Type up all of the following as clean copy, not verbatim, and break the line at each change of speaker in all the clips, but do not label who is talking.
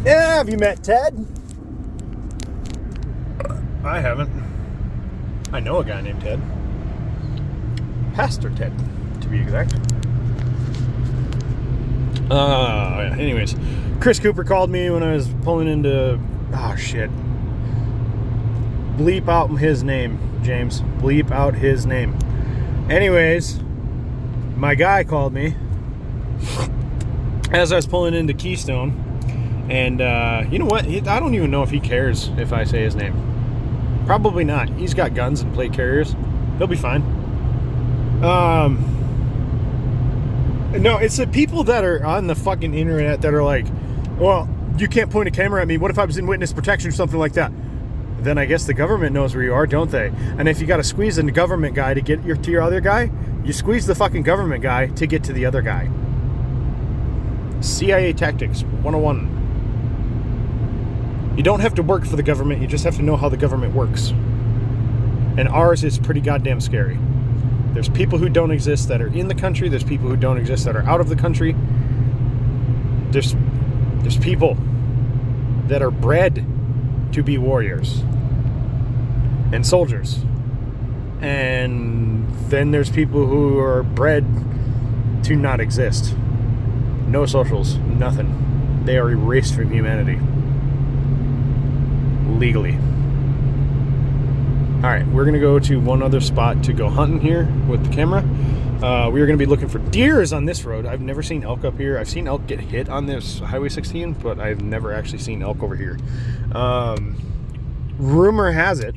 Yeah, have you met Ted? I haven't. I know a guy named Ted. Pastor Ted, to be exact. Anyways, Chris Cooper called me when I was pulling into... Oh, shit. Bleep out his name, James. Bleep out his name. Anyways, my guy called me as I was pulling into Keystone. And you know what? I don't even know if he cares if I say his name. Probably not. He's got guns and plate carriers. He'll be fine. No, it's the people that are on the fucking internet that are like, well, you can't point a camera at me. What if I was in witness protection or something like that? Then I guess the government knows where you are, don't they? And if you got to squeeze the government guy to get to your other guy, you squeeze the fucking government guy to get to the other guy. CIA tactics 101. You don't have to work for the government, you just have to know how the government works. And ours is pretty goddamn scary. There's people who don't exist that are in the country, there's people who don't exist that are out of the country. There's people that are bred to be warriors and soldiers. And then there's people who are bred to not exist. No socials, nothing. They are erased from humanity. Legally. Alright, we're going to go to one other spot to go hunting here with the camera. We are going to be looking for deers on this road. I've never seen elk up here. I've seen elk get hit on this Highway 16, but I've never actually seen elk over here. Rumor has it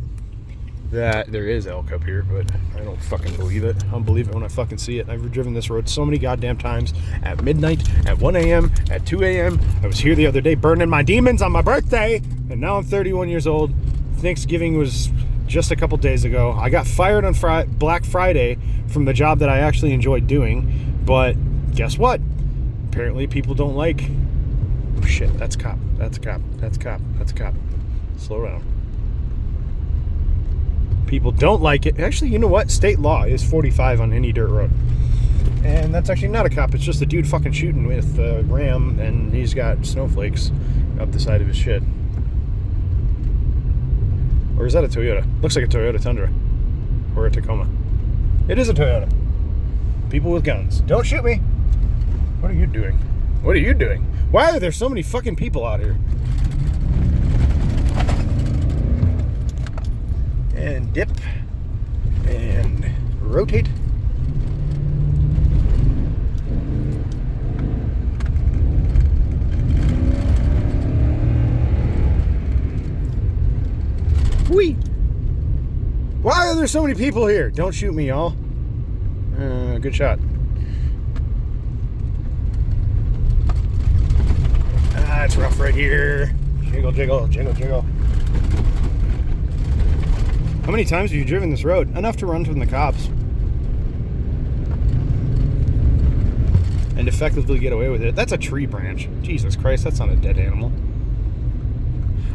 that there is elk up here, but I don't fucking believe it. I'll believe it when I fucking see it. I've driven this road so many goddamn times. At midnight, at 1 a.m., at 2 a.m. I was here the other day burning my demons on my birthday, and now I'm 31 years old. Thanksgiving was just a couple days ago. I got fired on Black Friday from the job that I actually enjoyed doing, but guess what? Apparently people don't like... Oh shit, that's a cop. That's a cop. That's a cop. That's a cop. Slow down. People don't like it. Actually, you know what? State law is 45 on any dirt road. And that's actually not a cop. It's just a dude fucking shooting with a ram, and he's got snowflakes up the side of his shit. Or is that a Toyota? Looks like a Toyota Tundra. Or a Tacoma. It is a Toyota. People with guns. Don't shoot me. What are you doing? What are you doing? Why are there so many fucking people out here? And dip. And rotate. Whee! Why are there so many people here? Don't shoot me, y'all. Good shot. Ah, it's rough right here. Jiggle, jiggle, jiggle, jiggle. How many times have you driven this road? Enough to run from the cops. And effectively get away with it. That's a tree branch. Jesus Christ, that's not a dead animal.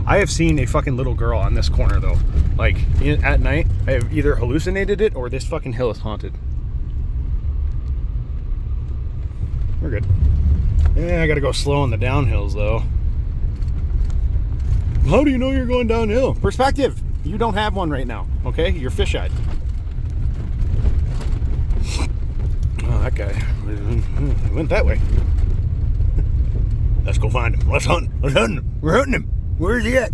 I have seen a fucking little girl on this corner, though. Like, at night, I have either hallucinated it or this fucking hill is haunted. We're good. Yeah, I gotta go slow on the downhills, though. How do you know you're going downhill? Perspective. You don't have one right now, okay? You're fisheye. Oh, that guy went that way. Let's go find him. Let's hunt. Let's hunt him. We're hunting him. Where is he at?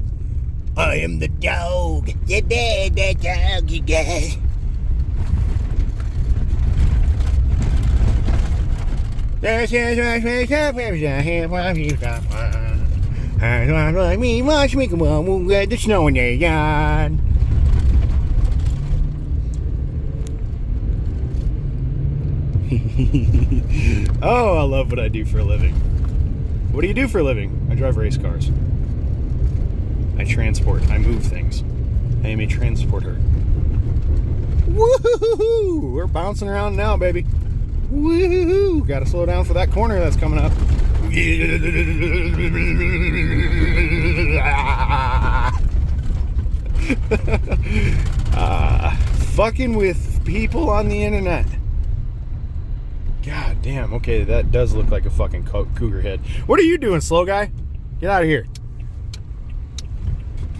I am the dog. The bad doggy guy. Watch me come on, we'll the snow in the yard. Oh, I love what I do for a living. What do you do for a living? I drive race cars. I transport. I move things. I am a transporter. Woohoo! We're bouncing around now, baby. Woohoo! Gotta slow down for that corner that's coming up. Fucking with people on the internet. God damn. Okay, that does look like a fucking cougar head. What are you doing, slow guy? Get out of here.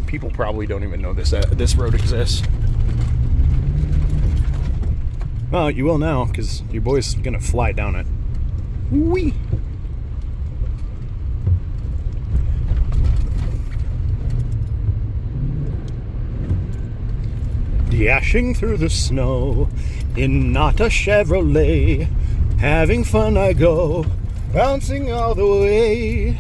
People probably don't even know this road exists. Well, you will now, because your boy's gonna fly down it. Whee! Dashing through the snow in not a Chevrolet, having fun I go, bouncing all the way.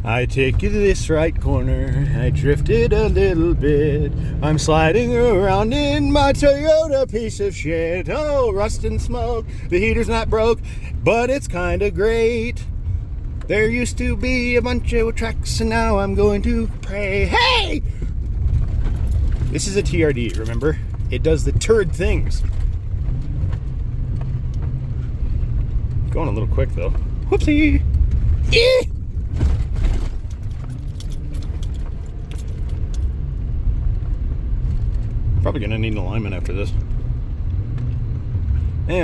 I take this right corner, I drifted a little bit, I'm sliding around in my Toyota piece of shit. Oh, rust and smoke, the heater's not broke, but it's kinda great. There used to be a bunch of tracks and now I'm going to pray. Hey! This is a TRD, remember? It does the turd things. Going a little quick though. Whoopsie! Eh! Probably gonna need an alignment after this.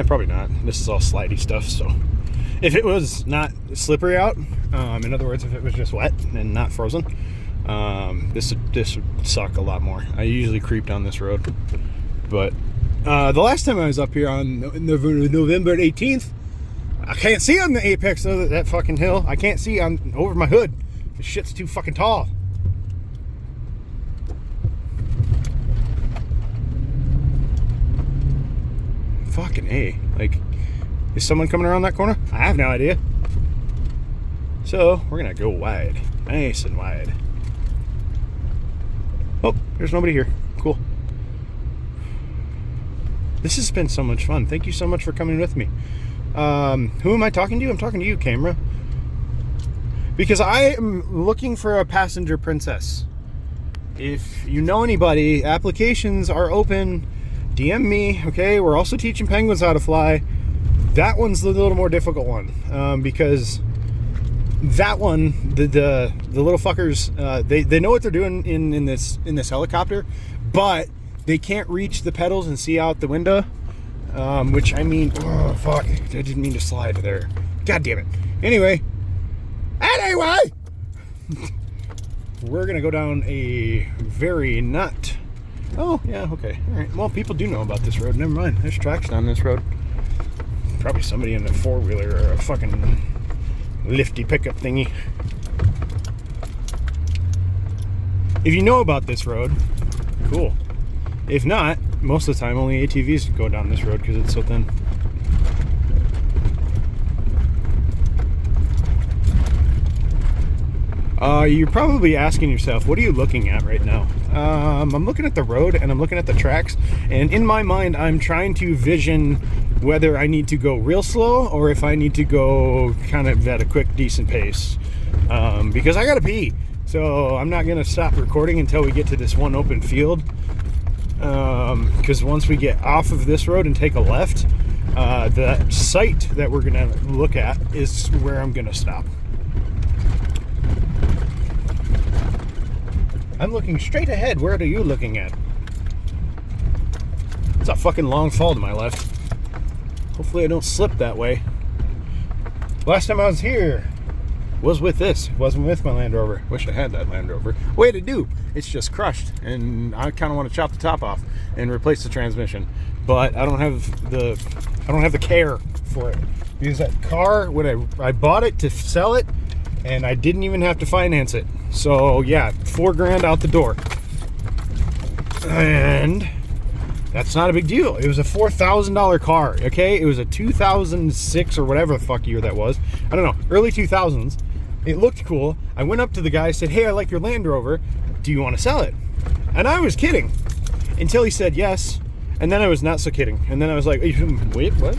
Probably not. This is all slidey stuff, so. If it was not slippery out, in other words, if it was just wet and not frozen, this would suck a lot more. I usually creep down this road. But the last time I was up here on November 18th, I can't see on the apex of that fucking hill. I can't see over my hood. This shit's too fucking tall. Fucking A. Like, is someone coming around that corner? I have no idea. So, we're gonna go wide. Nice and wide. Oh, there's nobody here. Cool. This has been so much fun. Thank you so much for coming with me. Who am I talking to? I'm talking to you, camera. Because I am looking for a passenger princess. If you know anybody, applications are open. DM me, okay? We're also teaching penguins how to fly. That one's the little more difficult one, because that one, the little fuckers, they know what they're doing in this helicopter, but they can't reach the pedals and see out the window. Which, I mean, oh fuck, I didn't mean to slide there. God damn it. Anyway, we're gonna go down a very not. Oh, yeah, okay. All right. Well, people do know about this road. Never mind. There's tracks down this road. Probably somebody in a four-wheeler or a fucking lifty pickup thingy. If you know about this road, cool. If not, most of the time only ATVs go down this road because it's so thin. You're probably asking yourself, what are you looking at right now? I'm looking at the road and I'm looking at the tracks, and in my mind I'm trying to vision whether I need to go real slow or if I need to go kind of at a quick, decent pace, because I gotta pee. So I'm not gonna stop recording until we get to this one open field, because once we get off of this road and take a left, the site that we're gonna look at is where I'm gonna stop. I'm looking straight ahead. Where are you looking at? It's a fucking long fall to my left. Hopefully I don't slip that way. Last time I was here was with this. It wasn't with my Land Rover. Wish I had that Land Rover. Way to do. It's just crushed, and I kind of want to chop the top off and replace the transmission. But I don't have the care for it. Because that car, when I bought it to sell it, and I didn't even have to finance it. So yeah, $4,000 out the door. And that's not a big deal. It was a $4,000 car, okay? It was a 2006 or whatever the fuck year that was. I don't know, early 2000s. It looked cool. I went up to the guy, said, hey, I like your Land Rover. Do you want to sell it? And I was kidding until he said yes. And then I was not so kidding. And then I was like, wait, what?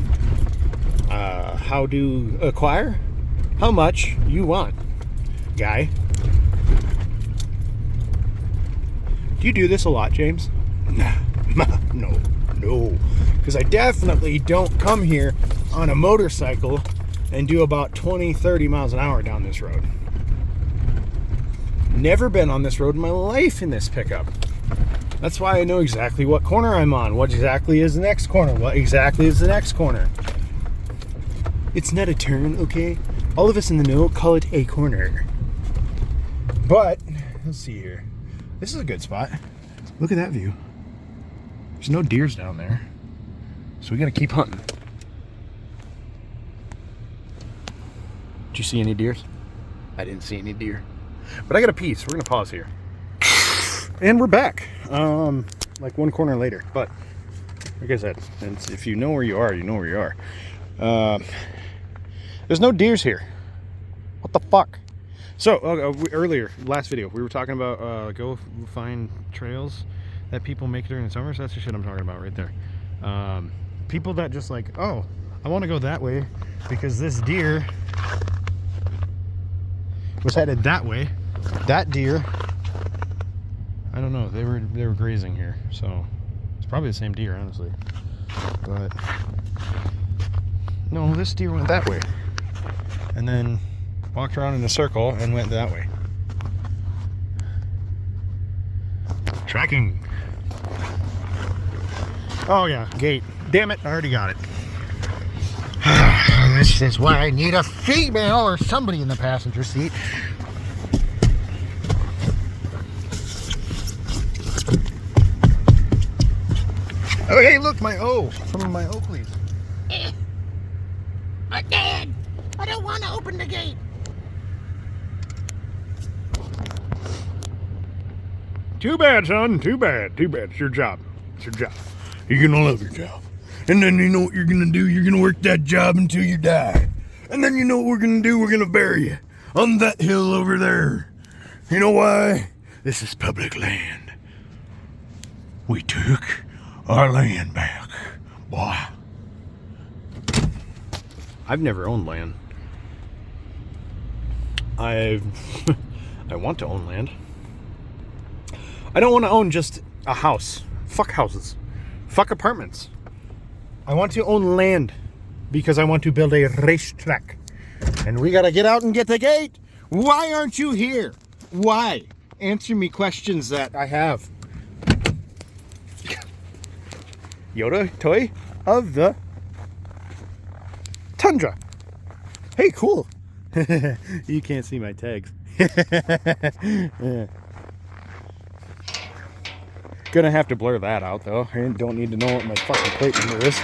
How to acquire? How much you want, guy? Do you do this a lot, James? No. Because I definitely don't come here on a motorcycle and do about 20, 30 miles an hour down this road. Never been on this road in my life in this pickup. That's why I know exactly what corner I'm on. What exactly is the next corner? What exactly is the next corner? It's not a turn, okay? All of us in the know call it a corner. But let's see here. This is a good spot. Look at that view. There's no deers down there, so we gotta keep hunting. Did you see any deers? I didn't see any deer, but I got a pee, so we're gonna pause here. And we're back, like one corner later. But like I said, if you know where you are, you know where you are. There's no deers here. What the fuck? So earlier, last video, we were talking about go find trails that people make during the summer. So that's the shit I'm talking about right there. People that just like, oh, I want to go that way because this deer was headed that way. That deer, I don't know, they were grazing here, so it's probably the same deer, honestly. But no, this deer went that way and then walked around in a circle and went that way. Tracking. Oh yeah, gate. Damn it, I already got it. This is why I need a female or somebody in the passenger seat. Oh, hey, look, some of my Oakleys.
Dad, I don't want to open the gate.
Too bad, son. Too bad. It's your job. You're gonna love your job. And then you know what you're gonna do? You're gonna work that job until you die. And then you know what we're gonna do? We're gonna bury you on that hill over there. You know why? This is public land. We took our land back. Boy. I've never owned land. I want to own land. I don't want to own just a house. Fuck houses. Fuck apartments. I want to own land because I want to build a racetrack. And we gotta get out and get the gate. Why aren't you here? Why? Answer me questions that I have. Yoda toy of the Tundra. Hey, cool. You can't see my tags. Yeah. Gonna have to blur that out though. I don't need to know what my fucking plate number is.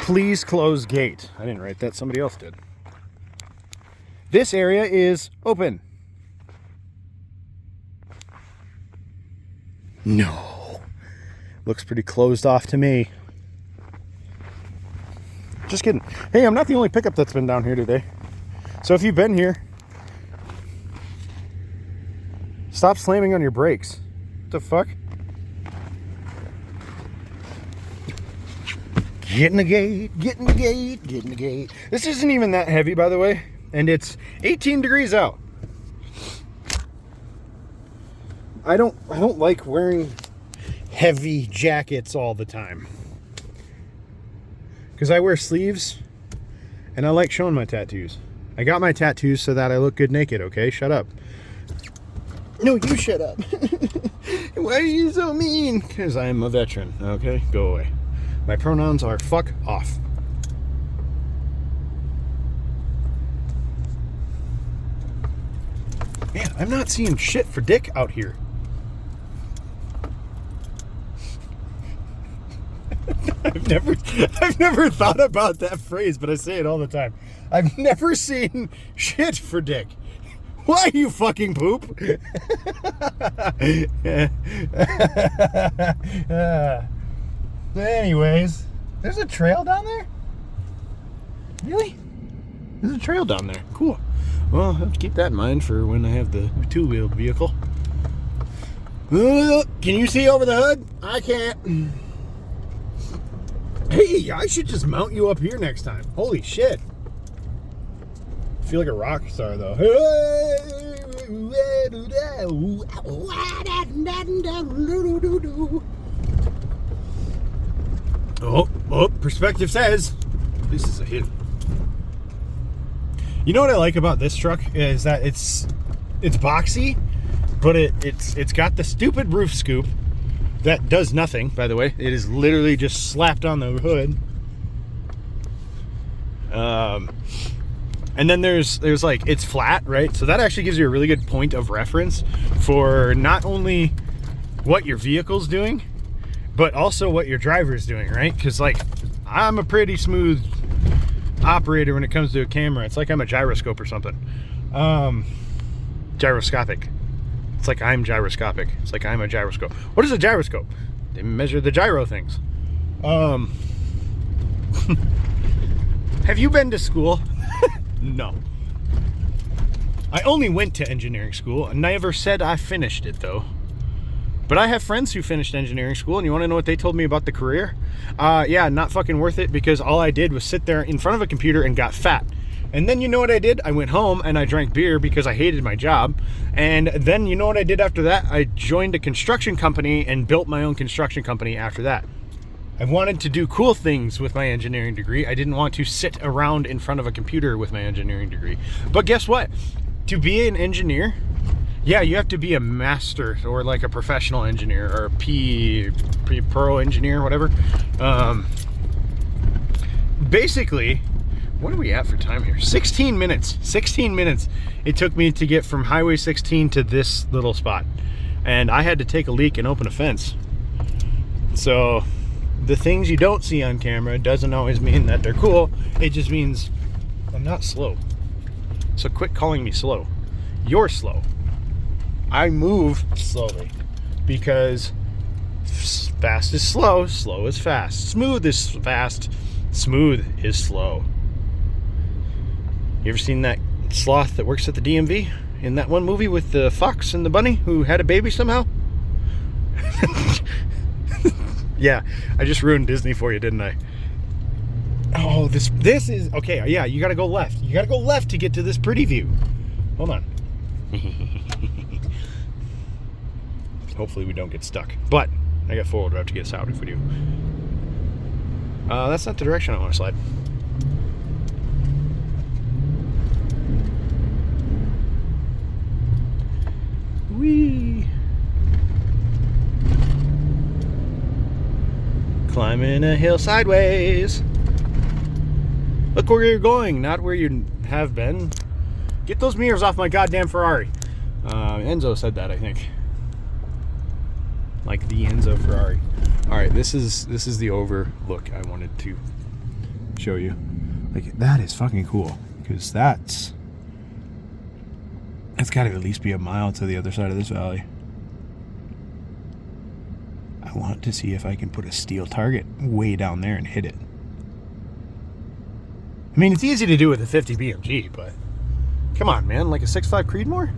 Please close gate. I didn't write that, somebody else did. This area is open. No. Looks pretty closed off to me. Just kidding. Hey, I'm not the only pickup that's been down here today. So if you've been here, stop slamming on your brakes. What the fuck? Get in the gate, get in the gate, get in the gate. This isn't even that heavy, by the way, and it's 18 degrees out. I don't like wearing heavy jackets all the time because I wear sleeves and I like showing my tattoos. I got my tattoos so that I look good naked, okay? Shut up. No, you shut up. Why are you so mean? Because I'm a veteran, okay? Go away. My pronouns are fuck off. Man, I'm not seeing shit for dick out here. I've never thought about that phrase, but I say it all the time. I've never seen shit for dick. Why, you fucking poop? Anyways, there's a trail down there? Really? There's a trail down there. Cool. Well, I'll have to keep that in mind for when I have the two-wheeled vehicle. Can you see over the hood? I can't. Hey, I should just mount you up here next time. Holy shit. I feel like a rock star, though. Oh, perspective says this is a hit. You know what I like about this truck is that it's boxy, but it's got the stupid roof scoop that does nothing, by the way. It is literally just slapped on the hood. And then there's like, it's flat, right? So that actually gives you a really good point of reference for not only what your vehicle's doing, but also what your driver's doing, right? Because like, I'm a pretty smooth operator when it comes to a camera. It's like I'm a gyroscope or something. Gyroscopic. It's like I'm gyroscopic. It's like I'm a gyroscope. What is a gyroscope? They measure the gyro things. Have you been to school? No. I only went to engineering school. I never said I finished it, though. But I have friends who finished engineering school, and you want to know what they told me about the career? Yeah, not fucking worth it, because all I did was sit there in front of a computer and got fat. And then you know what I did? I went home and I drank beer because I hated my job. And then you know what I did after that? I joined a construction company and built my own construction company after that. I wanted to do cool things with my engineering degree. I didn't want to sit around in front of a computer with my engineering degree. But guess what? To be an engineer, yeah, you have to be a master or like a professional engineer or a pro engineer, whatever. Basically, what are we at for time here? 16 minutes. 16 minutes it took me to get from Highway 16 to this little spot. And I had to take a leak and open a fence. So the things you don't see on camera doesn't always mean that they're cool. It just means I'm not slow. So quit calling me slow. You're slow. I move slowly because fast is slow, slow is fast. Smooth is fast, smooth is slow. You ever seen that sloth that works at the DMV in that one movie with the fox and the bunny who had a baby somehow? Yeah, I just ruined Disney for you, didn't I? Oh, this is okay. Yeah, you gotta go left. You gotta go left to get to this pretty view. Hold on. Hopefully we don't get stuck. But I got four-wheel drive to get us out if we do. That's not the direction I want to slide. Whee! Climbing a hill sideways. Look where you're going, not where you have been. Get those mirrors off my goddamn Ferrari. Enzo said that, I think. Like the Enzo Ferrari. All right, this is the overlook I wanted to show you. Like, that is fucking cool, because that's got to at least be a mile to the other side of this valley. I want to see if I can put a steel target way down there and hit it. I mean, it's easy to do with a 50 BMG, but come on, man, like a 6.5 Creedmoor?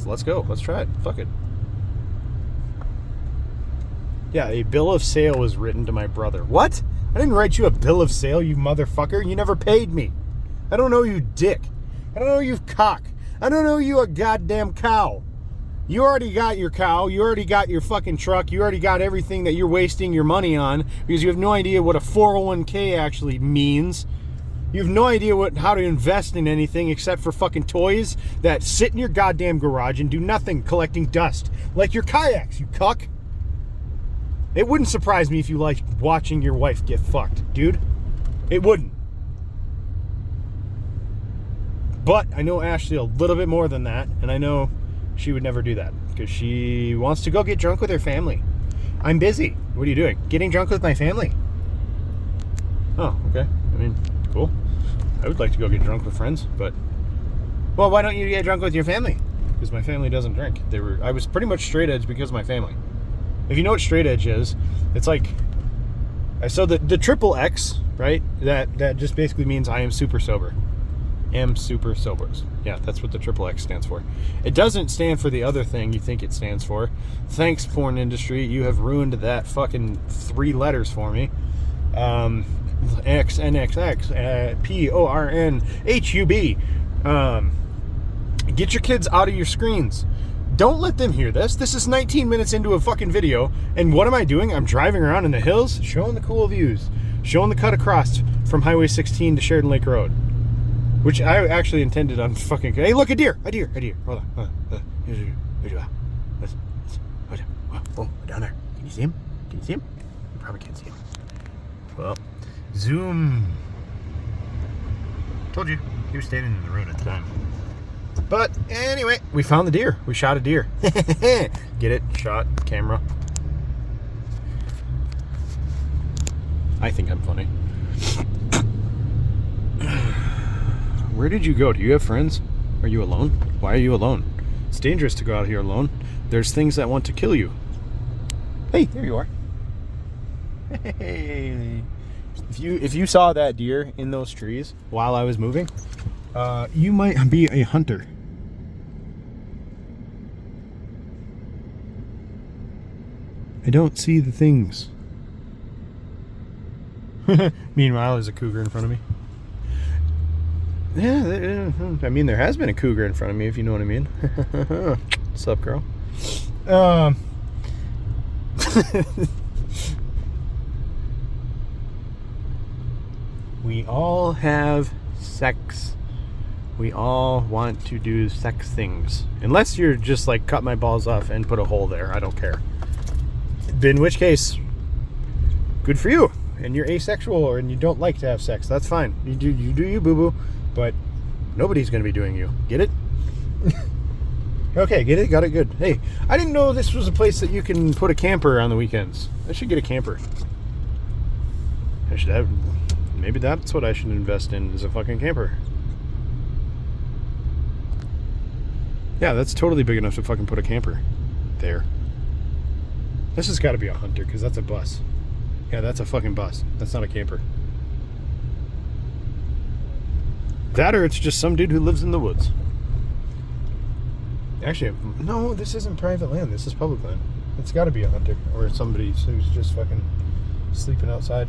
So let's go. Let's try it. Fuck it. Yeah, a bill of sale was written to my brother. What? I didn't write you a bill of sale, you motherfucker. You never paid me. I don't know you, dick. I don't know you, cock. I don't know you, a goddamn cow. You already got your cow. You already got your fucking truck. You already got everything that you're wasting your money on because you have no idea what a 401k actually means. You have no idea how to invest in anything except for fucking toys that sit in your goddamn garage and do nothing, collecting dust. Like your kayaks, you cuck. It wouldn't surprise me if you liked watching your wife get fucked, dude. It wouldn't. But I know Ashley a little bit more than that, and I know she would never do that because she wants to go get drunk with her family. I'm busy. What are you doing? Getting drunk with my family. Oh, okay. I mean, cool. I would like to go get drunk with friends, but... Well, why don't you get drunk with your family? Because my family doesn't drink. I was pretty much straight edge because of my family. If you know what straight edge is, it's like... So the triple X, right? That just basically means I am super sober. Am super sober. Yeah, that's what the triple X stands for. It doesn't stand for the other thing you think it stands for. Thanks, porn industry. You have ruined that fucking 3 letters for me. XNXX, PORNHUB. Get your kids out of your screens. Don't let them hear this. This is 19 minutes into a fucking video, and what am I doing? I'm driving around in the hills, showing the cool views, showing the cut across from Highway 16 to Sheridan Lake Road, which I actually intended on fucking... Hey, look, a deer. Hold on. Oh, down there. Can you see him? You probably can't see him. Well, zoom. Told you. He was standing in the road at the time. But anyway, we found the deer. We shot a deer. Get it? Shot, camera. I think I'm funny. Where did you go? Do you have friends? Are you alone? Why are you alone? It's dangerous to go out here alone. There's things that want to kill you. Hey, there you are. Hey. If you saw that deer in those trees while I was moving, you might be a hunter. I don't see the things. Meanwhile, there's a cougar in front of me. Yeah, I mean, there has been a cougar in front of me, if you know what I mean. What's up, girl? We all have sex. We all want to do sex things. Unless you're just like, cut my balls off and put a hole there. I don't care. In which case, good for you. And you're asexual and you don't like to have sex. That's fine. You do you, boo-boo. But nobody's going to be doing you. Get it? Okay, get it? Got it? Good. Hey, I didn't know this was a place that you can put a camper on the weekends. I should get a camper. I should have... Maybe that's what I should invest in, is a fucking camper. Yeah, that's totally big enough to fucking put a camper there. This has got to be a hunter, because that's a bus. Yeah, that's a fucking bus. That's not a camper. That or it's just some dude who lives in the woods. Actually, no, this isn't private land. This is public land. It's got to be a hunter or somebody who's just fucking sleeping outside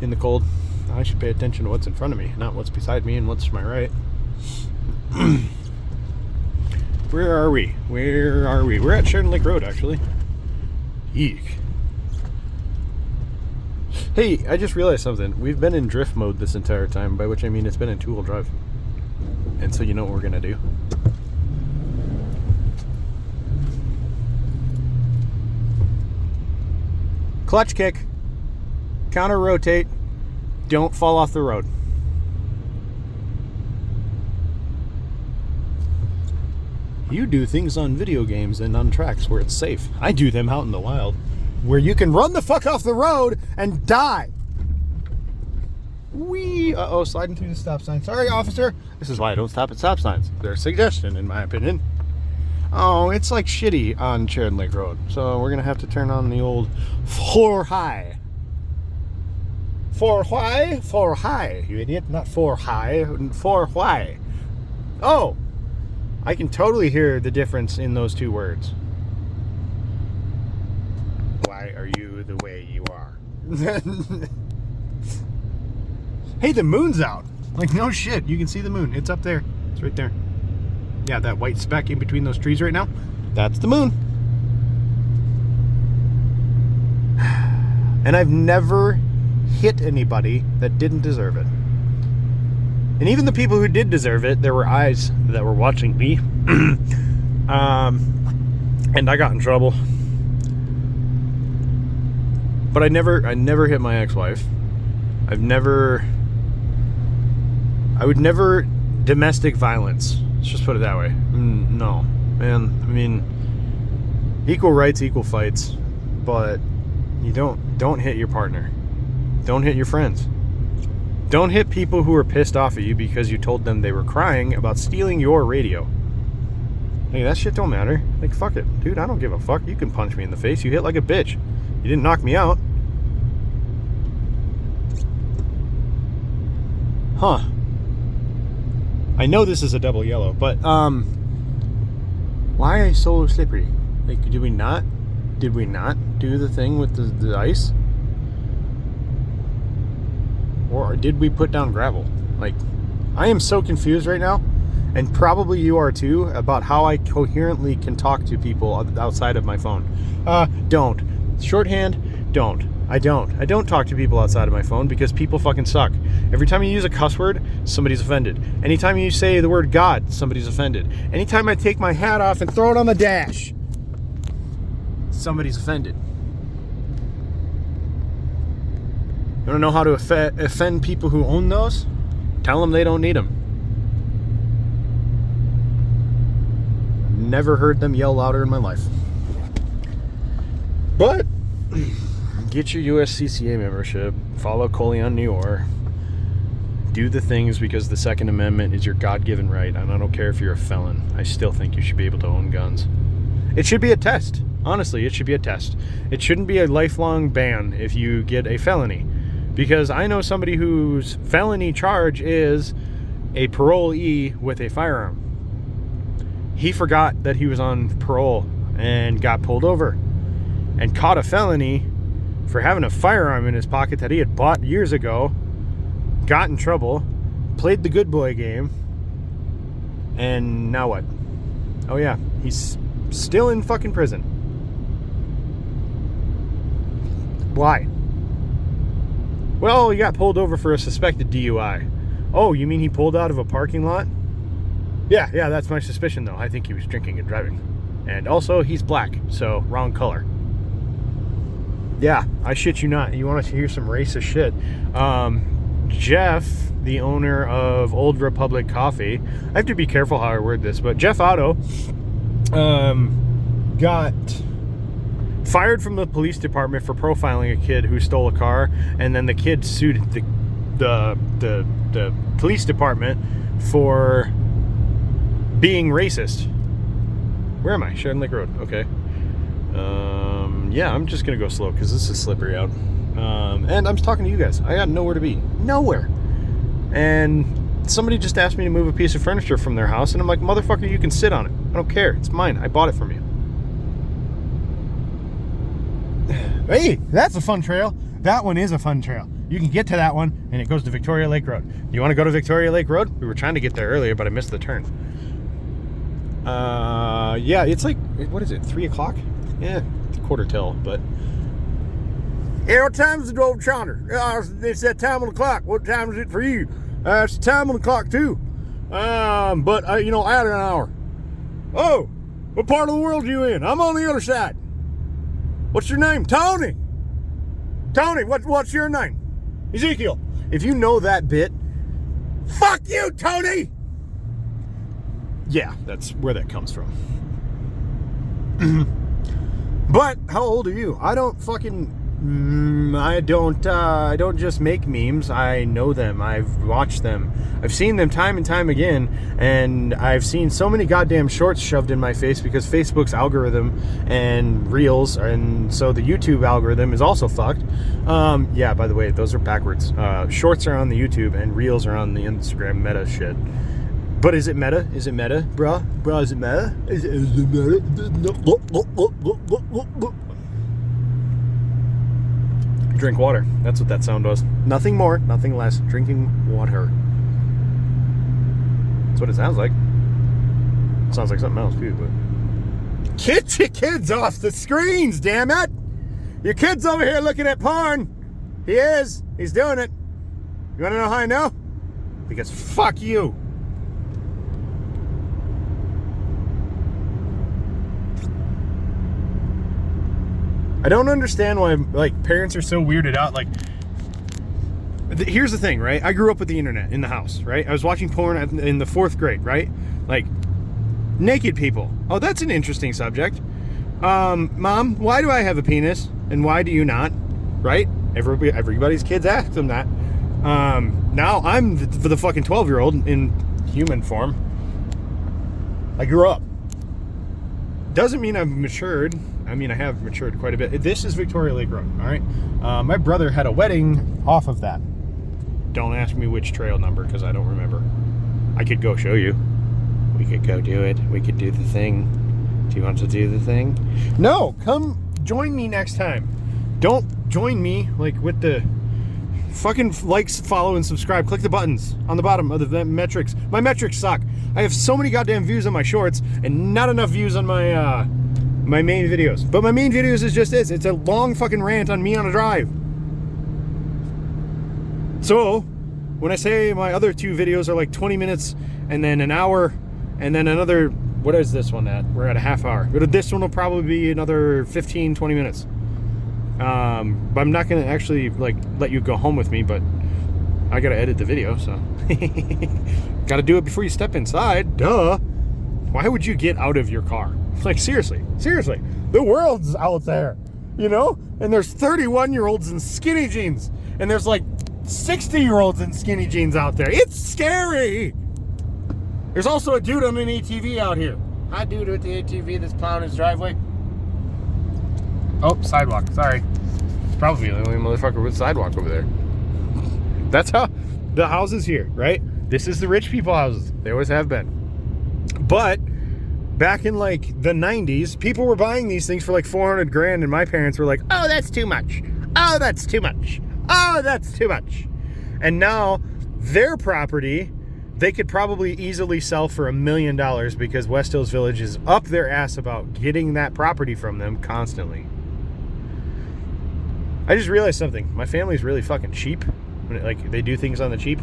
in the cold. I should pay attention to what's in front of me, not what's beside me and what's to my right. Where are we? Where are we? We're at Sheridan Lake Road, actually. Eek. Hey, I just realized something. We've been in drift mode this entire time, by which I mean it's been in two-wheel drive. And so you know what we're gonna do. Clutch kick. Counter rotate. Don't fall off the road. You do things on video games and on tracks where it's safe. I do them out in the wild, where you can run the fuck off the road and die. Wee! Uh-oh, sliding through the stop sign. Sorry, officer. This is why I don't stop at stop signs. They're a suggestion, in my opinion. Oh, it's like shitty on Sheridan Lake Road. So we're going to have to turn on the old 4 high. 4 high? 4 high, you idiot. Not 4 high. 4 why. Oh! I can totally hear the difference in those two words. Why are you the way you are? Hey, the moon's out. Like, no shit. You can see the moon. It's up there. It's right there. Yeah, that white speck in between those trees right now. That's the moon. And I've never hit anybody that didn't deserve it. And even the people who did deserve it, there were eyes that were watching me. And I got in trouble. But I never hit my ex-wife. I would never domestic violence. Let's just put it that way. No, man. I mean, equal rights, equal fights. But you don't hit your partner. Don't hit your friends. Don't hit people who are pissed off at you because you told them they were crying about stealing your radio. Hey, that shit don't matter. Like, fuck it. Dude, I don't give a fuck. You can punch me in the face. You hit like a bitch. You didn't knock me out. Huh. I know this is a double yellow, but, why so slippery? Like, did we not do the thing with the ice? Or did we put down gravel? Like, I am so confused right now, and probably you are too, about how I coherently can talk to people outside of my phone. Don't. Shorthand, don't. I don't talk to people outside of my phone because people fucking suck. Every time you use a cuss word, somebody's offended. Anytime you say the word God, somebody's offended. Anytime I take my hat off and throw it on the dash, somebody's offended. You want to know how to offend people who own those? Tell them they don't need them. Never heard them yell louder in my life. But get your USCCA membership. Follow Coleon Noir. Do the things because the Second Amendment is your God-given right, and I don't care if you're a felon. I still think you should be able to own guns. It should be a test. Honestly, it should be a test. It shouldn't be a lifelong ban if you get a felony. Because I know somebody whose felony charge is a parolee with a firearm. He forgot that he was on parole and got pulled over and caught a felony for having a firearm in his pocket that he had bought years ago, got in trouble, played the good boy game, and now what? Oh yeah, he's still in fucking prison. Why? Well, he got pulled over for a suspected DUI. Oh, you mean he pulled out of a parking lot? Yeah, that's my suspicion, though. I think he was drinking and driving. And also, he's black, so wrong color. Yeah, I shit you not. You want to hear some racist shit? Jeff, the owner of Old Republic Coffee, I have to be careful how I word this, but Jeff Otto got fired from the police department for profiling a kid who stole a car, and then the kid sued the police department for being racist. Where am I? Sheridan Lake Road. Okay. Yeah, I'm just gonna go slow because this is slippery out. And I'm talking to you guys. I got nowhere to be. Nowhere. And somebody just asked me to move a piece of furniture from their house, and I'm like, motherfucker, you can sit on it. I don't care. It's mine. I bought it from you. Hey, that's a fun trail. That one is a fun trail. You can get to that one, and it goes to Victoria Lake Road. You want to go to Victoria Lake Road? We were trying to get there earlier, but I missed the turn. Yeah, it's like, what is it, 3 o'clock? Yeah, it's quarter till, but...
Hey, what time is it, old Chandler? It's that time on the clock. What time is it for you? It's the time on the clock, too. But I had an hour. Oh, what part of the world are you in? I'm on the other side. What's your name? Tony. Tony, what's your name? Ezekiel.
If you know that bit...
Fuck you, Tony!
Yeah, that's where that comes from. But how old are you? I don't fucking... I don't just make memes. I know them. I've watched them. I've seen them time and time again, and I've seen so many goddamn shorts shoved in my face because Facebook's algorithm and Reels, and so the YouTube algorithm is also fucked. Yeah, by the way, those are backwards. Shorts are on the YouTube, and Reels are on the Instagram meta shit. But is it meta? Is it meta, bruh? Bruh, is it meta? Is it meta? Drink water. That's what that sound was. Nothing more, nothing less. Drinking water. That's what it sounds like. It sounds like something else, too, but...
Get your kids off the screens, damn it! Your kid's over here looking at porn. He is. He's doing it. You want to know how I know? Because fuck you.
I don't understand why, like, parents are so weirded out. Like, here's the thing, right? I grew up with the internet in the house, right? I was watching porn in the 4th grade, right? Like, naked people. Oh, that's an interesting subject. Mom, why do I have a penis? And why do you not? Right? Everybody's kids ask them that. Now I'm the fucking 12-year-old in human form. I grew up. Doesn't mean I've matured. I mean, I have matured quite a bit. This is Victoria Lake Road, all right? My brother had a wedding off of that. Don't ask me which trail number, because I don't remember. I could go show you. We could go do it. We could do the thing. Do you want to do the thing? No, come join me next time. Don't join me, like, with the fucking likes, follow, and subscribe. Click the buttons on the bottom of the metrics. My metrics suck. I have so many goddamn views on my shorts and not enough views on my my main videos. But my main videos is just this. It's a long fucking rant on me on a drive. So, when I say my other 2 videos are like 20 minutes and then an hour and then another, what is this one at? We're at a half hour. But this one will probably be another 15, 20 minutes. But I'm not going to actually, like, let you go home with me, but I gotta edit the video, so gotta do it before you step inside. Duh. Why would you get out of your car? Like, seriously, the world's out there, you know? And there's 31-year-olds in skinny jeans, and there's like 60-year-olds in skinny jeans out there. It's scary. There's also a dude on an ATV out here. Hi, dude with the ATV that's plowing his driveway. Oh, sidewalk. Sorry. Probably the only motherfucker with sidewalk over there. That's how the houses here, right? This is the rich people houses. They always have been. But back in like the 90s, people were buying these things for like 400 grand, and my parents were like, oh, that's too much. Oh, that's too much. Oh, that's too much. And now their property, they could probably easily sell for $1 million because West Hills Village is up their ass about getting that property from them constantly. I just realized something. My family's really fucking cheap. Like, they do things on the cheap.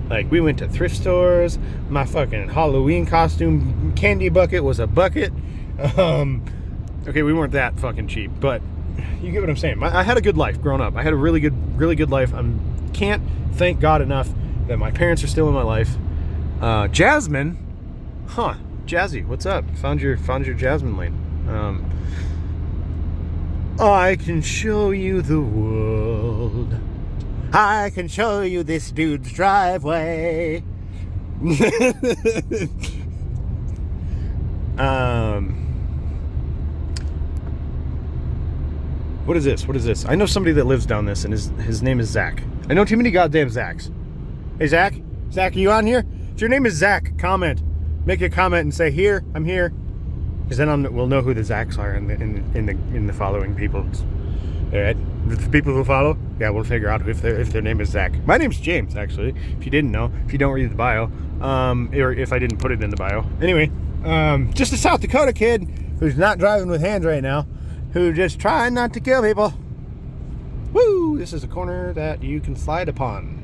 Like, we went to thrift stores. My fucking Halloween costume candy bucket was a bucket. Okay, we weren't that fucking cheap, but you get what I'm saying. I had a good life growing up. I had a really good life. I can't thank God enough that my parents are still in my life. Jasmine, Jazzy, what's up? Found your Jasmine lane. I can show you the world. I can show you this dude's driveway. What is this? I know somebody that lives down this, and his name is Zach. I know too many goddamn Zachs. Hey, Zach, are you on here? If your name is Zach, comment. Make a comment and say, here, I'm here. Because then we'll know who the Zachs are in the following people. All right, the people who follow, yeah, we'll figure out if their name is Zach. My name's James, actually. If you didn't know, if you don't read the bio, or if I didn't put it in the bio. Anyway, just a South Dakota kid who's not driving with hands right now, who just trying not to kill people. Woo! This is a corner that you can slide upon.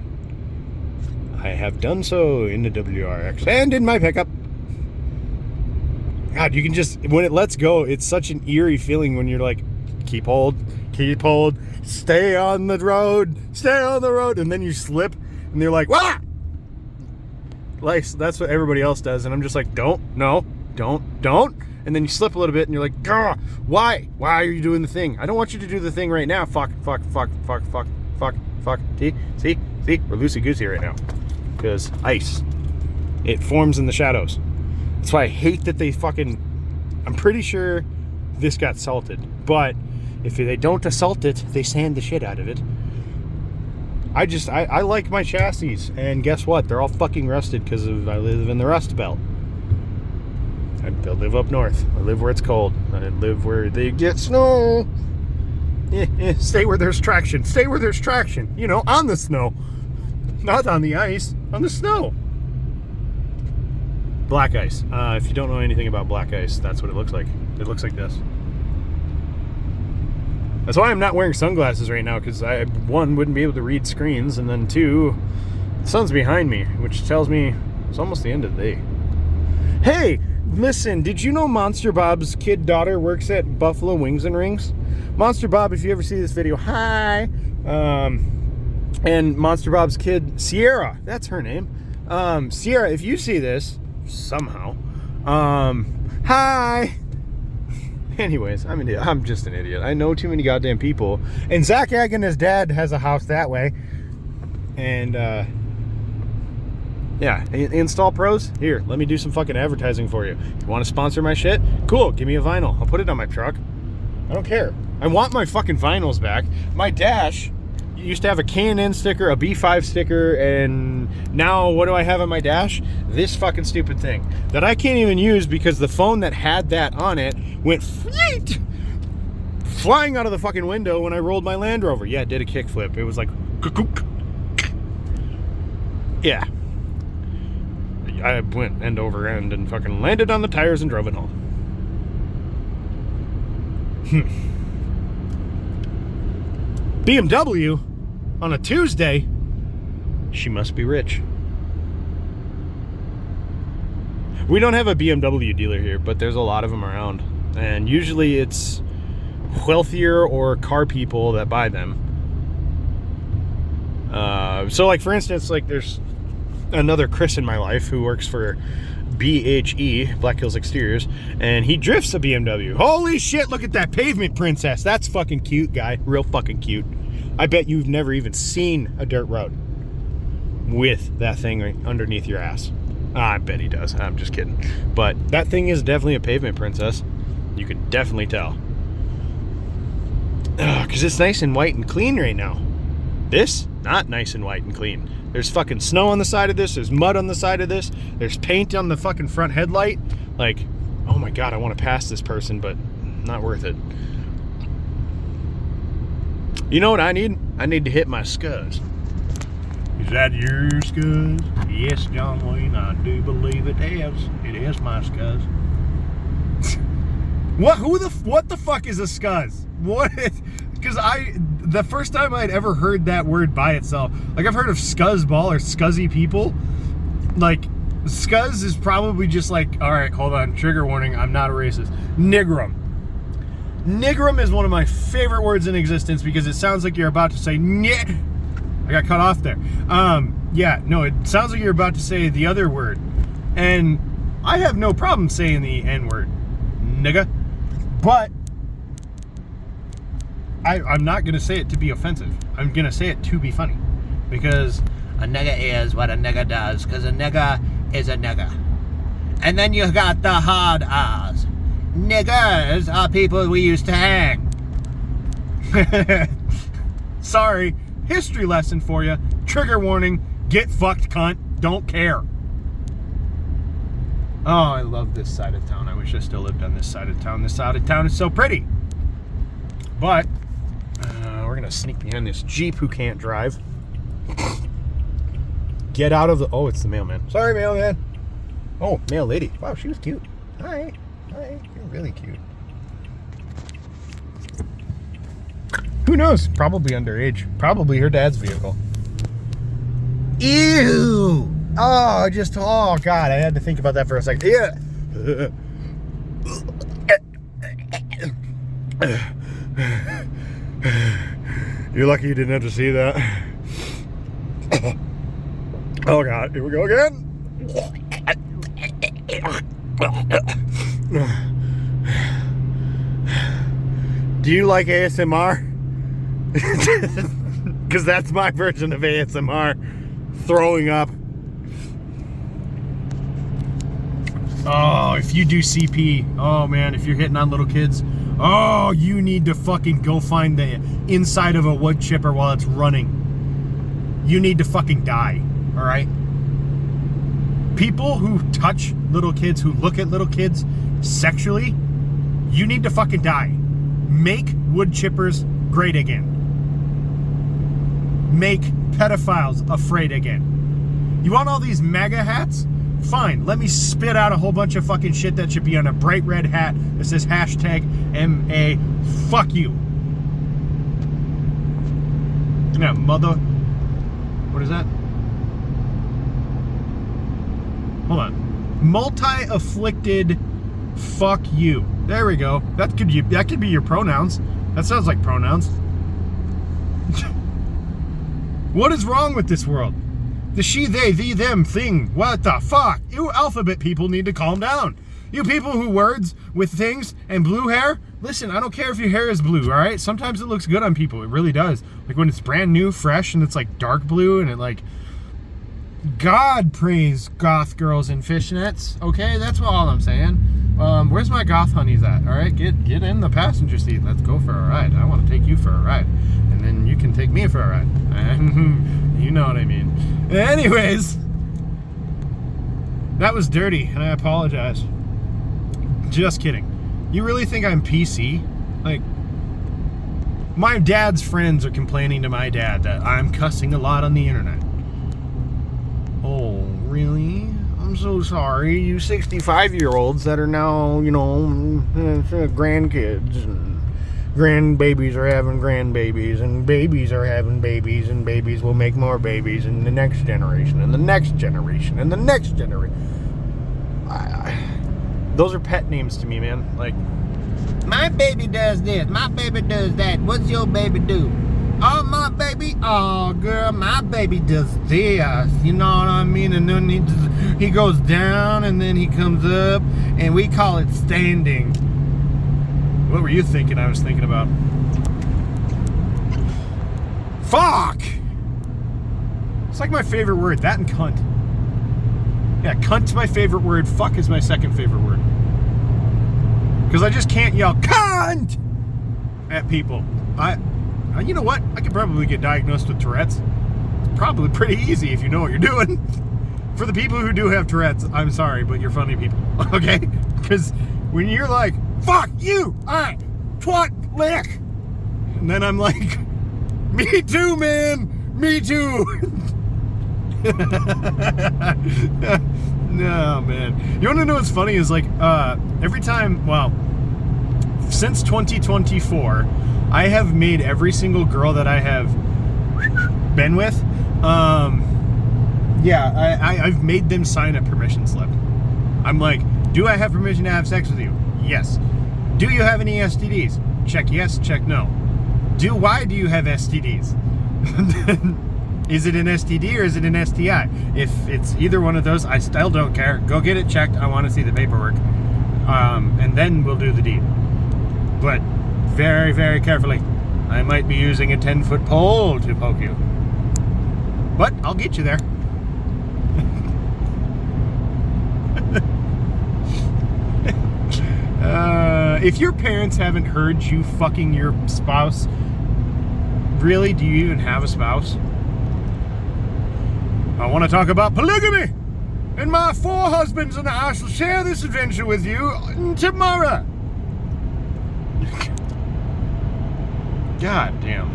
I have done so in the WRX and in my pickup. God, you can just, when it lets go, it's such an eerie feeling when you're like, keep hold, stay on the road, and then you slip, and they're like, wah! Like, that's what everybody else does, and I'm just like, don't, and then you slip a little bit, and you're like, gah, why are you doing the thing? I don't want you to do the thing right now. Fuck, see, we're loosey-goosey right now, because ice, it forms in the shadows. That's why I hate that they fucking, I'm pretty sure this got salted, but if they don't assault it, they sand the shit out of it. I like my chassis, and guess what? They're all fucking rusted because I live in the Rust Belt. I live up north. I live where it's cold. I live where they get snow. Stay where there's traction. You know, on the snow. Not on the ice, on the snow. Black ice. If you don't know anything about black ice, that's what it looks like. It looks like this. That's why I'm not wearing sunglasses right now, because I, one, wouldn't be able to read screens, and then two, the sun's behind me, which tells me it's almost the end of the day. Hey, listen, did you know Monster Bob's kid daughter works at Buffalo Wings and Rings? Monster Bob, if you ever see this video, hi. And Monster Bob's kid, Sierra, that's her name. Sierra, if you see this, somehow, hi. Anyways, I'm just an idiot. I know too many goddamn people. And Zach Ag and his dad has a house that way. And, yeah, Install Pros, here, let me do some fucking advertising for you. You want to sponsor my shit? Cool, give me a vinyl. I'll put it on my truck. I don't care. I want my fucking vinyls back. My dash used to have a K&N sticker, a B5 sticker, and now what do I have on my dash? This fucking stupid thing that I can't even use because the phone that had that on it went flying out of the fucking window when I rolled my Land Rover. Yeah, it did a kickflip. It was like, yeah. I went end over end and fucking landed on the tires and drove it home. BMW on a Tuesday. She must be rich. We don't have a BMW dealer here, but there's a lot of them around. And usually it's wealthier or car people that buy them. So, like, for instance, like, there's another Chris in my life who works for BHE, Black Hills Exteriors, and he drifts a BMW. Holy shit, look at that pavement princess. That's fucking cute, guy. Real fucking cute. I bet you've never even seen a dirt road with that thing right underneath your ass. I bet he does. I'm just kidding. But that thing is definitely a pavement princess. You can definitely tell. Because it's nice and white and clean right now. This, not nice and white and clean. There's fucking snow on the side of this. There's mud on the side of this. There's paint on the fucking front headlight. Like, oh my God, I want to pass this person, but not worth it. You know what I need? I need to hit my scuds.
Is that your scuzz? Yes, John Wayne, I do believe it is. It is my scuzz. What the fuck is a scuzz? What? Because the first time I'd ever heard that word by itself, like, I've heard of scuzzball or scuzzy people. Like, scuzz is probably just like, all right, hold on, trigger warning, I'm not a racist. Nigrum. Nigrum is one of my favorite words in existence because it sounds like you're about to say nyeh. I got cut off there. Yeah, no, it sounds like you're about to say the other word. And I have no problem saying the N-word, nigga. But I'm not going to say it to be offensive. I'm going to say it to be funny. Because a nigga is what a nigga does. Because a nigga is a nigga. And then you got the hard R's. Niggers are people we used to hang. Sorry. History lesson for you. Trigger warning. Get fucked, cunt. Don't care. Oh, I love this side of town. I wish I still lived on this side of town. This side of town is so pretty. But we're going to sneak behind this Jeep who can't drive. Get out of the... Oh, it's the mailman. Sorry, mailman. Oh, mail lady. Wow, she was cute. Hi. Hi. You're really cute. Who knows? Probably underage. Probably her dad's vehicle. Ew! Oh, oh, God, I had to think about that for a second. Yeah. You're lucky you didn't have to see that. Oh, God, here we go again. Do you like ASMR? Because that's my version of ASMR. Throwing up. Oh, if you do CP, oh man, if you're hitting on little kids, oh, you need to fucking go find the inside of a wood chipper while it's running. You need to fucking die, all right? People who touch little kids, who look at little kids sexually, you need to fucking die. Make wood chippers great again. Make pedophiles afraid again. You want all these MAGA hats? Fine, let me spit out a whole bunch of fucking shit that should be on a bright red hat that says hashtag MA fuck you. Yeah, mother. What is that? Hold on. Multi-afflicted fuck you. There we go. That could be your pronouns. That sounds like pronouns. What is wrong with this world? The she, they, thee, them thing. What the fuck? You alphabet people need to calm down. You people who words with things and blue hair, listen, I don't care if your hair is blue, all right? Sometimes it looks good on people. It really does. Like when it's brand new, fresh, and it's like dark blue, and it like... God praise goth girls in fishnets, okay? That's all I'm saying. Where's my goth honeys at, all right? Get in the passenger seat. Let's go for a ride. I want to take you for a ride. And then you can take me for a ride. You know what I mean. Anyways, that was dirty, and I apologize. Just kidding. You really think I'm PC? Like, my dad's friends are complaining to my dad that I'm cussing a lot on the internet. Oh, really? I'm so sorry. You 65-year-olds that are now, you know, grandkids, and grandbabies are having grandbabies, and babies are having babies, and babies will make more babies in the next generation, and the next generation, and the next generation. Those are pet names to me, man. Like, my baby does this, my baby does that. What's your baby do?
Oh, my baby, oh, girl, my baby does this, you know what I mean? And then he goes down, and then he comes up, and we call it standing. What were you thinking I was thinking about? Fuck! It's like my favorite word, that and cunt. Yeah, cunt's my favorite word, fuck is my second favorite word. Because I just can't yell, cunt! At people. You know what? I could probably get diagnosed with Tourette's. It's probably pretty easy if you know what you're doing. For the people who do have Tourette's, I'm sorry, but you're funny people, okay? Because when you're like, fuck you, I twat lick, and then I'm like, me too, man, me too. No, man. You want to know what's funny is like, every time, well, since 2024, I have made every single girl that I have been with, I've made them sign a permission slip. I'm like, do I have permission to have sex with you? Yes. Do you have any STDs? Check yes, check no. Why do you have STDs? Is it an STD or is it an STI? If it's either one of those, I still don't care. Go get it checked. I want to see the paperwork. And then we'll do the deed. But very, very carefully. I might be using a 10-foot pole to poke you. But I'll get you there. If your parents haven't heard you fucking your spouse, really, do you even have a spouse? I want to talk about polygamy and my 4 husbands, and I shall share this adventure with you tomorrow. God damn.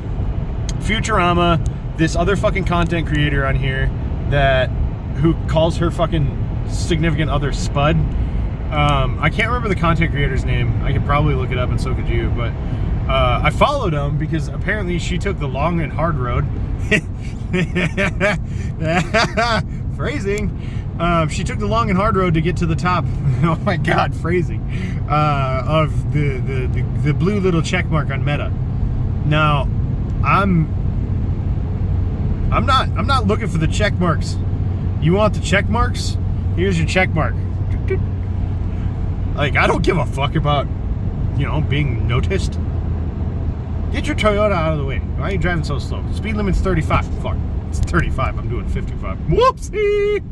Futurama, this other fucking content creator on here who calls her fucking significant other Spud. I can't remember the content creator's name. I could probably look it up, and so could you, but I followed him because apparently she took the long and hard road. Phrasing. She took the long and hard road to get to the top. Oh my god, phrasing. Of the blue little check mark on Meta. Now, I'm not looking for the check marks. You want the check marks? Here's your check mark. Like, I don't give a fuck about, being noticed. Get your Toyota out of the way. Why are you driving so slow? Speed limit's 35. Fuck. It's 35. I'm doing 55. Whoopsie!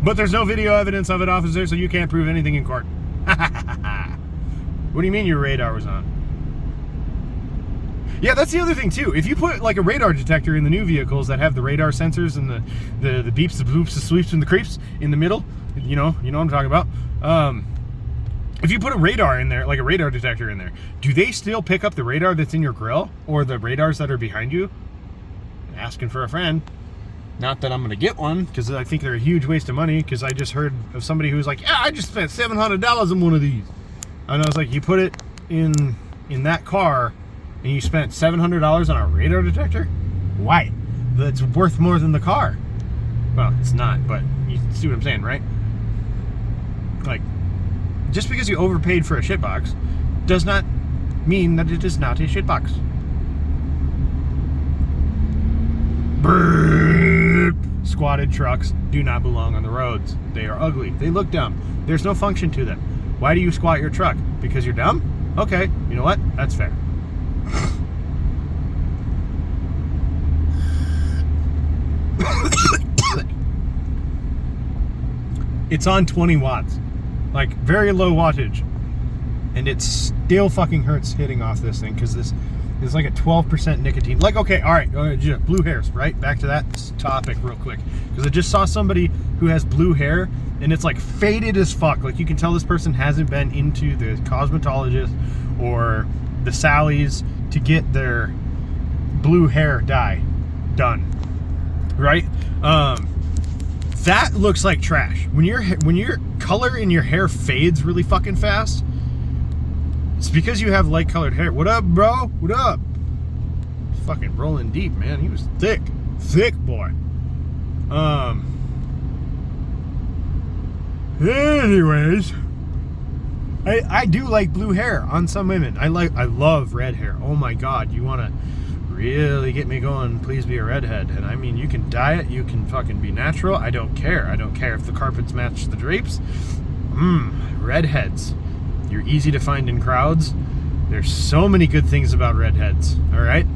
But there's no video evidence of it, officer, so you can't prove anything in court. What do you mean your radar was on? Yeah, that's the other thing, too. If you put, like, a radar detector in the new vehicles that have the radar sensors and the beeps, the bloops, the sweeps, and the creeps in the middle, you know what I'm talking about. If you put a radar in there, like a radar detector in there, do they still pick up the radar that's in your grill or the radars that are behind you? Asking for a friend. Not that I'm going to get one, because I think they're a huge waste of money, because I just heard of somebody who was like, yeah, I just spent $700 on one of these. And I was like, you put it in that car, and you spent $700 on a radar detector? Why? That's worth more than the car. Well, it's not, but you see what I'm saying, right? Like, just because you overpaid for a shitbox does not mean that it is not a shitbox. Brrrr. Squatted trucks do not belong on the roads. They are ugly. They look dumb. There's no function to them. Why do you squat your truck? Because you're dumb? Okay, you know what? That's fair. It's on 20 watts. Like, very low wattage. And it still fucking hurts hitting off this thing, because this is like a 12% nicotine. Like, okay, all right, blue hairs, right? Back to that topic real quick. Because I just saw somebody who has blue hair, and it's like faded as fuck. Like, you can tell this person hasn't been into the cosmetologist or the Sally's to get their blue hair dye done, right? That looks like trash. When your color in your hair fades really fucking fast, it's because you have light colored hair. What up, bro? What up? Fucking rolling deep, man. He was thick boy. Anyways, I do like blue hair on some women. I love red hair. Oh my God, you want to really get me going, please be a redhead. And I mean, you can dye it, you can fucking be natural. I don't care. I don't care if the carpets match the drapes. Redheads. You're easy to find in crowds. There's so many good things about redheads, all right?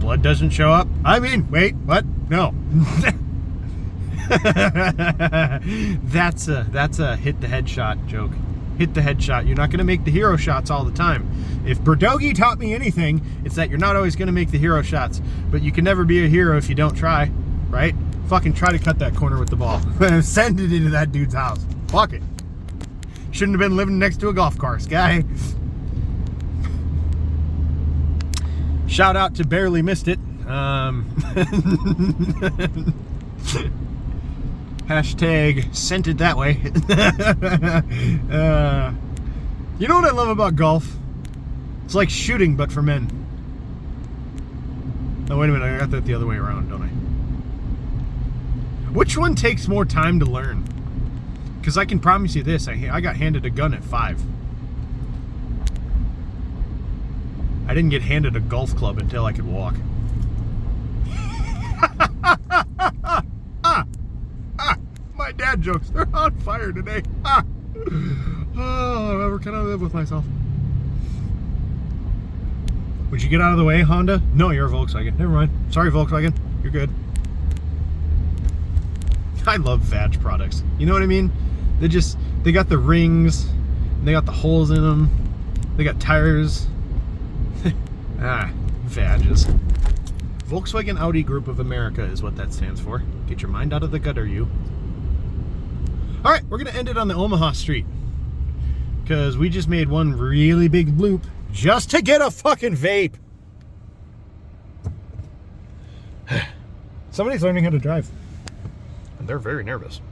Blood doesn't show up. I mean, wait, what? No. That's a hit the headshot joke. Hit the headshot. You're not going to make the hero shots all the time. If Berdogi taught me anything, it's that you're not always going to make the hero shots. But you can never be a hero if you don't try, right? Fucking try to cut that corner with the ball. Send it into that dude's house. Fuck it. Shouldn't have been living next to a golf course, guy. Shout out to Barely Missed It. Hashtag sent it that way. You know what I love about golf? It's like shooting, but for men. Oh, wait a minute. I got that the other way around, don't I? Which one takes more time to learn? Because I can promise you this. I got handed a gun at 5. I didn't get handed a golf club until I could walk. My dad jokes, they're on fire today. Oh, ever can I live with myself? Would you get out of the way, Honda? No, you're a Volkswagen. Never mind. Sorry, Volkswagen. You're good. I love Vag products. You know what I mean? They got the rings, and they got the holes in them. They got tires. Vages. Volkswagen Audi Group of America is what that stands for. Get your mind out of the gutter, you. All right, we're going to end it on the Omaha Street because we just made one really big loop just to get a fucking vape. Somebody's learning how to drive. And they're very nervous.